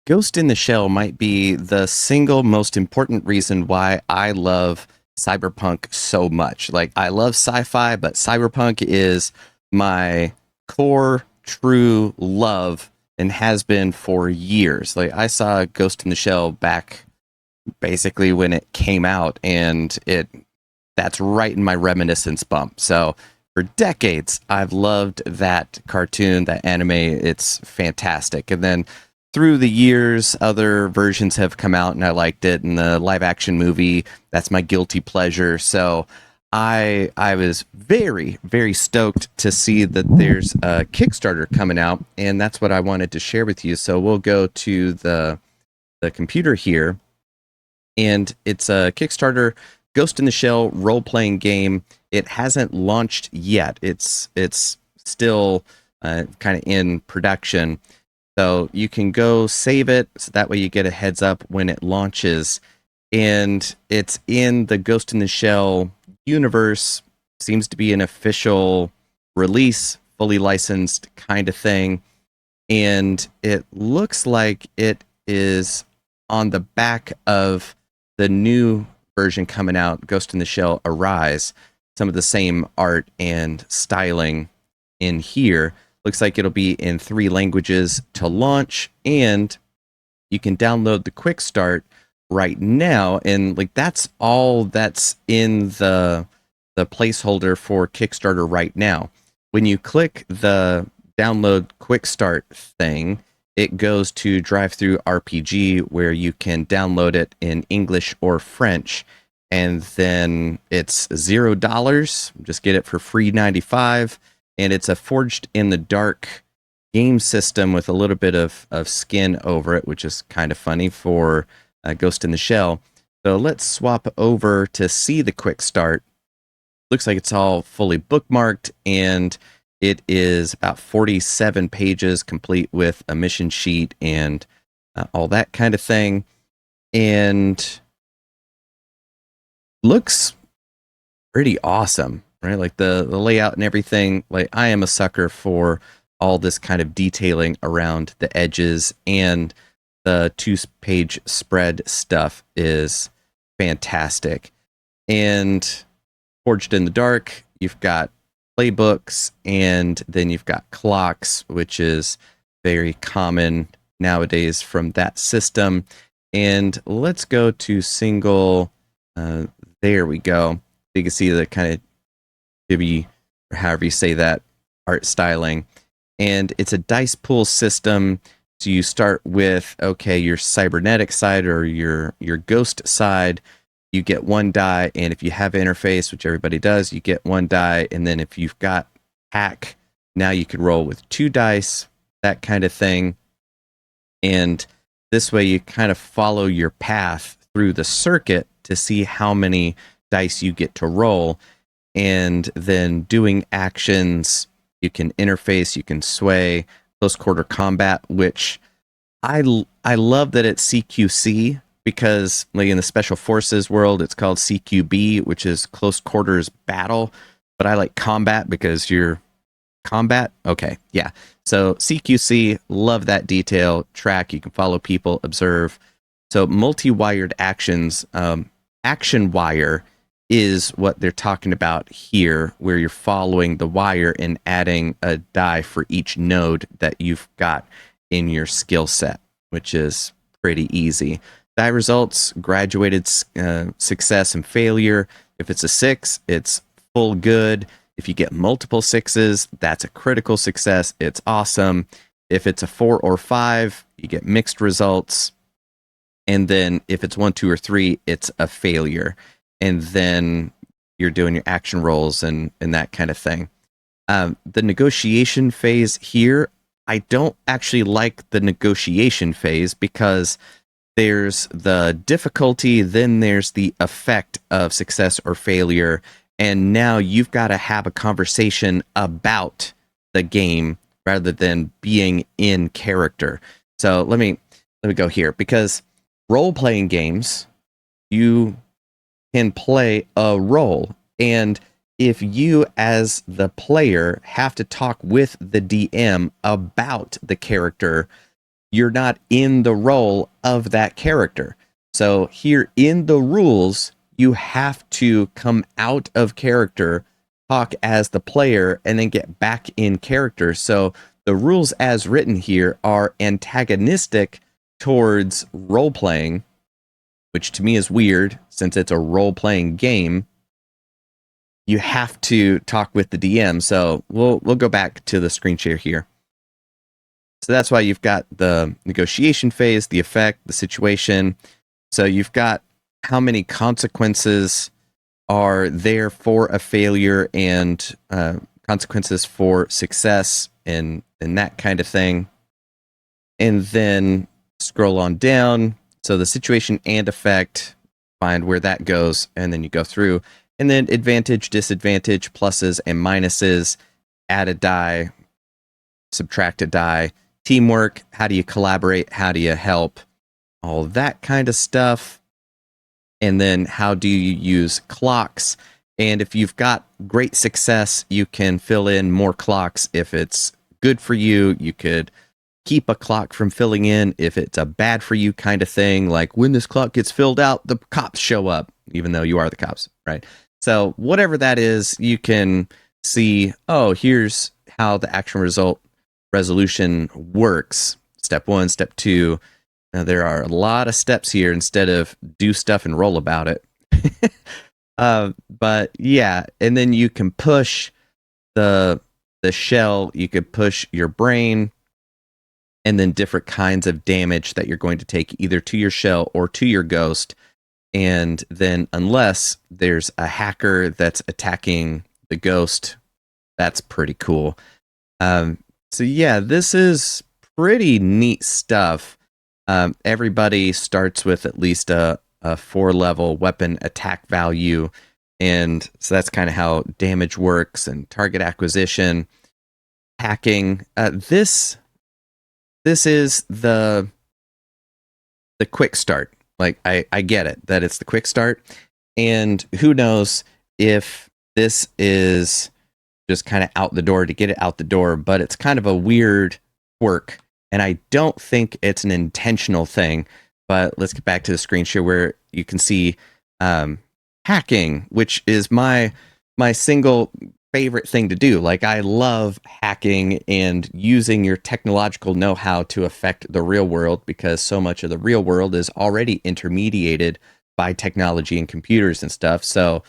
Ghost in the Shell might be the single most important reason why I love Cyberpunk so much. Like, I love sci fi, but Cyberpunk is my core, true love and has been for years. Like, I saw Ghost in the Shell back basically when it came out, and that's right in my reminiscence bump. So, for decades, I've loved that cartoon, that anime. It's fantastic. And then through the years, other versions have come out and I liked it. And the live action movie, that's my guilty pleasure. So I was very, very stoked to see that there's a Kickstarter coming out, and that's what I wanted to share with you. So we'll go to the computer here, and it's a Kickstarter Ghost in the Shell role playing game. It hasn't launched yet. It's still kind of in production, so you can go save it. So that way you get a heads up when it launches, and it's in the Ghost in the Shell universe. Seems to be an official release, fully licensed kind of thing, and it looks like it is on the back of the new version coming out, Ghost in the Shell Arise. Some of the same art and styling in here. Looks like it'll be in 3 languages to launch, and you can download the quick start right now. And like, that's all that's in the placeholder for Kickstarter right now. When you click the download quick start thing, it goes to Drive Through RPG, where you can download it in English or French, and then it's $0. Just get it for free 95, and it's a forged in the dark game system with a little bit of skin over it, which is kind of funny for Ghost in the Shell. So let's swap over to see the quick start. Looks like it's all fully bookmarked, and it is about 47 pages, complete with a mission sheet and all that kind of thing. And looks pretty awesome, right? Like the layout and everything. Like, I am a sucker for all this kind of detailing around the edges, and the 2-page spread stuff is fantastic. And Forged in the Dark, you've got playbooks, and then you've got clocks, which is very common nowadays from that system. And let's go to single. There we go. You can see the kind of chibi, or however you say that, art styling. And it's a dice pool system. So you start with, okay, your cybernetic side or your ghost side. You get 1 die, and if you have interface, which everybody does, you get 1 die. And then if you've got hack, now you can roll with 2 dice, that kind of thing. And this way you kind of follow your path through the circuit to see how many dice you get to roll. And then doing actions, you can interface, you can sway, close quarter combat, which I love that it's CQC, because like in the special forces world, it's called CQB, which is close quarters battle. But I like combat because you're combat. Okay, yeah. So CQC, love that detail. Track, you can follow people, observe. So multi-wired actions, action wire is what they're talking about here, where you're following the wire and adding a die for each node that you've got in your skill set, which is pretty easy. Die results, graduated success and failure. If it's a 6, it's full good. If you get multiple 6s, that's a critical success. It's awesome. If it's a 4 or 5, you get mixed results. And then if it's 1, 2, or 3, it's a failure. And then you're doing your action rolls and that kind of thing. The negotiation phase here, I don't actually like the negotiation phase, because there's the difficulty, then there's the effect of success or failure, and now you've got to have a conversation about the game rather than being in character. So let me go here, because role-playing games, you can play a role, and if you as the player have to talk with the DM about the character, you're not in the role of that character. So here in the rules, you have to come out of character, talk as the player, and then get back in character. So the rules as written here are antagonistic towards role playing, which to me is weird since it's a role playing game. You have to talk with the DM. So we'll go back to the screen share here. So that's why you've got the negotiation phase, the effect, the situation. So you've got how many consequences are there for a failure and consequences for success and that kind of thing. And then scroll on down. So the situation and effect, find where that goes, and then you go through. And then advantage, disadvantage, pluses and minuses, add a die, subtract a die, teamwork, how do you collaborate, how do you help, all that kind of stuff. And then how do you use clocks? And if you've got great success, you can fill in more clocks. If it's good for you, you could keep a clock from filling in. If it's a bad for you kind of thing, like when this clock gets filled out, the cops show up, even though you are the cops, right? So whatever that is, you can see, oh, here's how the action result resolution works. Step 1, step 2. Now there are a lot of steps here instead of do stuff and roll about it. But yeah, and then you can push the shell, you could push your brain, and then different kinds of damage that you're going to take either to your shell or to your ghost. And then unless there's a hacker that's attacking the ghost, that's pretty cool. So yeah, this is pretty neat stuff. Everybody starts with at least a 4-level weapon attack value. And so that's kind of how damage works and target acquisition, hacking. This is the quick start. Like, I get it, that it's the quick start. And who knows if this is just kind of out the door to get it out the door, but it's kind of a weird quirk. And I don't think it's an intentional thing. But let's get back to the screen share where you can see hacking, which is my single favorite thing to do. Like, I love hacking and using your technological know-how to affect the real world, because so much of the real world is already intermediated by technology and computers and stuff. So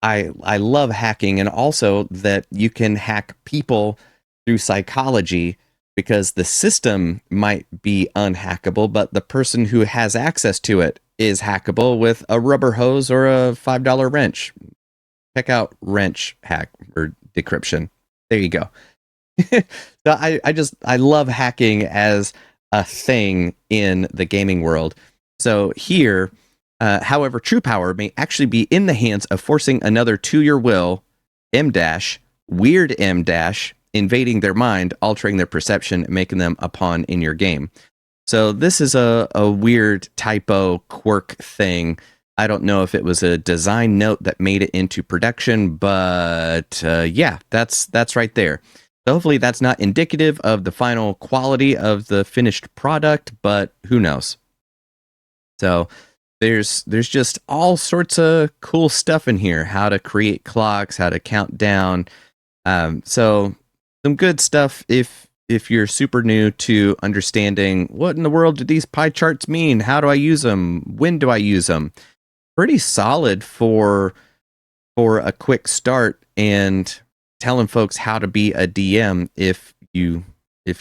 I love hacking, and also that you can hack people through psychology, because the system might be unhackable, but the person who has access to it is hackable with a rubber hose or a $5 wrench. Check out wrench hack or decryption. There you go. So I love hacking as a thing in the gaming world. So here, however, true power may actually be in the hands of forcing another to your will, weird invading their mind, altering their perception, making them a pawn in your game. So this is a weird typo quirk thing. I don't know if it was a design note that made it into production, but yeah, that's right there. So hopefully that's not indicative of the final quality of the finished product, but who knows? So there's just all sorts of cool stuff in here. How to create clocks, how to count down. So some good stuff if you're super new to understanding what in the world do these pie charts mean? How do I use them? When do I use them? Pretty solid for a quick start, and telling folks how to be a DM if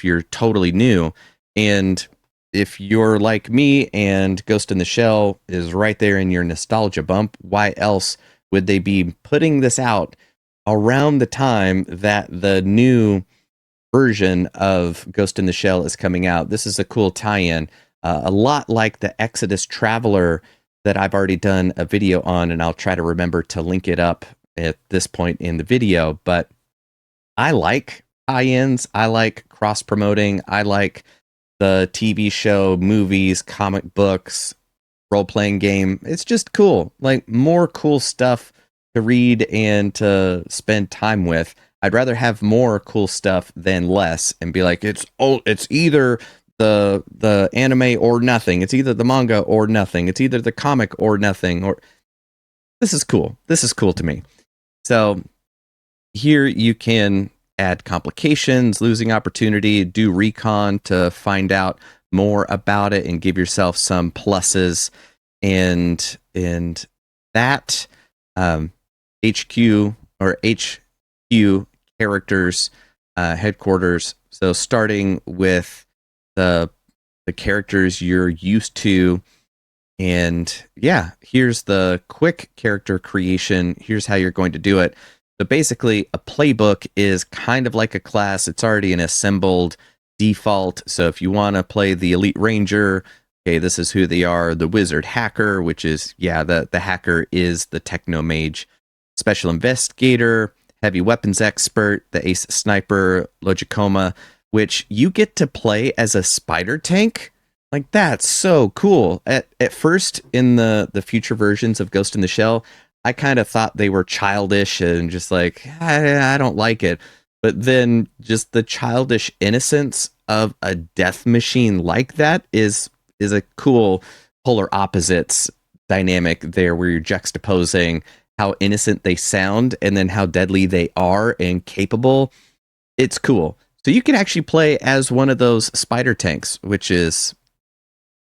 you're totally new. And if you're like me and Ghost in the Shell is right there in your nostalgia bump, why else would they be putting this out around the time that the new version of Ghost in the Shell is coming out? This is a cool tie-in, a lot like the Exodus Traveler that I've already done a video on, and I'll try to remember to link it up at this point in the video. But I like tie-ins, I like cross-promoting, I like the TV show, movies, comic books, role-playing game. It's just cool. Like, more cool stuff to read and to spend time with. I'd rather have more cool stuff than less and be like, it's either the anime or nothing. It's either the manga or nothing. It's either the comic or nothing. Or this is cool. This is cool to me. So here you can add complications, losing opportunity, do recon to find out more about it and give yourself some pluses. And that HQ or HQ characters headquarters. So starting with the characters you're used to, and yeah, here's the quick character creation. Here's how you're going to do it. So basically, a playbook is kind of like a class. It's already an assembled default. So if you want to play the Elite Ranger, okay, this is who they are. The Wizard Hacker, which is, yeah, the hacker is the Techno Mage. Special Investigator, Heavy Weapons Expert, the Ace Sniper, Logicoma, which you get to play as a spider tank. Like, that's so cool. At first, in the future versions of Ghost in the Shell, I kind of thought they were childish and just like, I don't like it. But then just the childish innocence of a death machine like that is a cool polar opposites dynamic there, where you're juxtaposing how innocent they sound and then how deadly they are and capable. It's cool. So you can actually play as one of those spider tanks, which is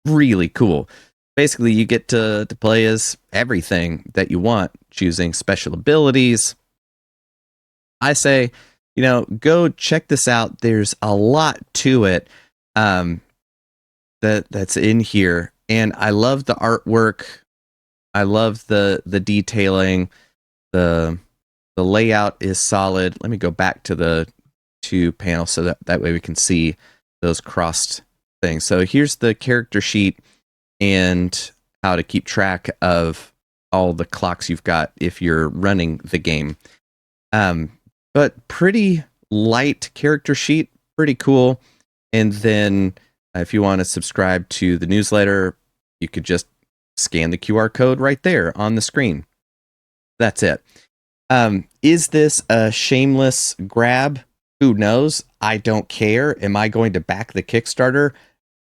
really cool. Basically, you get to play as everything that you want, choosing special abilities. I say, go check this out. There's a lot to it that's in here. And I love the artwork. I love the detailing. The layout is solid. Let me go back to the two panels so that way we can see those crossed things. So here's the character sheet and how to keep track of all the clocks you've got if you're running the game. But pretty light character sheet, pretty cool. And then if you want to subscribe to the newsletter, you could just scan the QR code right there on the screen. That's it. Is this a shameless grab? Who knows? I don't care. Am I going to back the Kickstarter?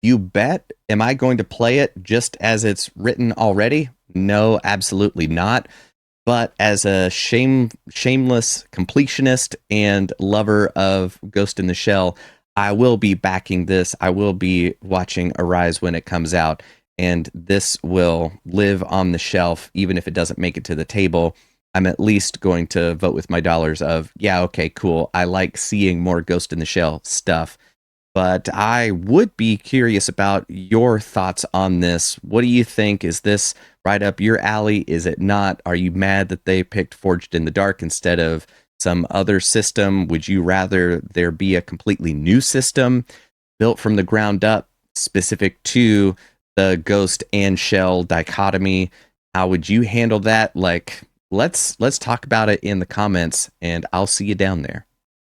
You bet. Am I going to play it just as it's written already? No, absolutely not. But as a shameless completionist and lover of Ghost in the Shell, I will be backing this. I will be watching Arise when it comes out. And this will live on the shelf, even if it doesn't make it to the table. I'm at least going to vote with my dollars of, yeah, okay, cool. I like seeing more Ghost in the Shell stuff. But I would be curious about your thoughts on this. What do you think? Is this right up your alley? Is it not? Are you mad that they picked Forged in the Dark instead of some other system? Would you rather there be a completely new system built from the ground up, specific to the Ghost and Shell dichotomy? How would you handle that? Like, let's talk about it in the comments, and I'll see you down there.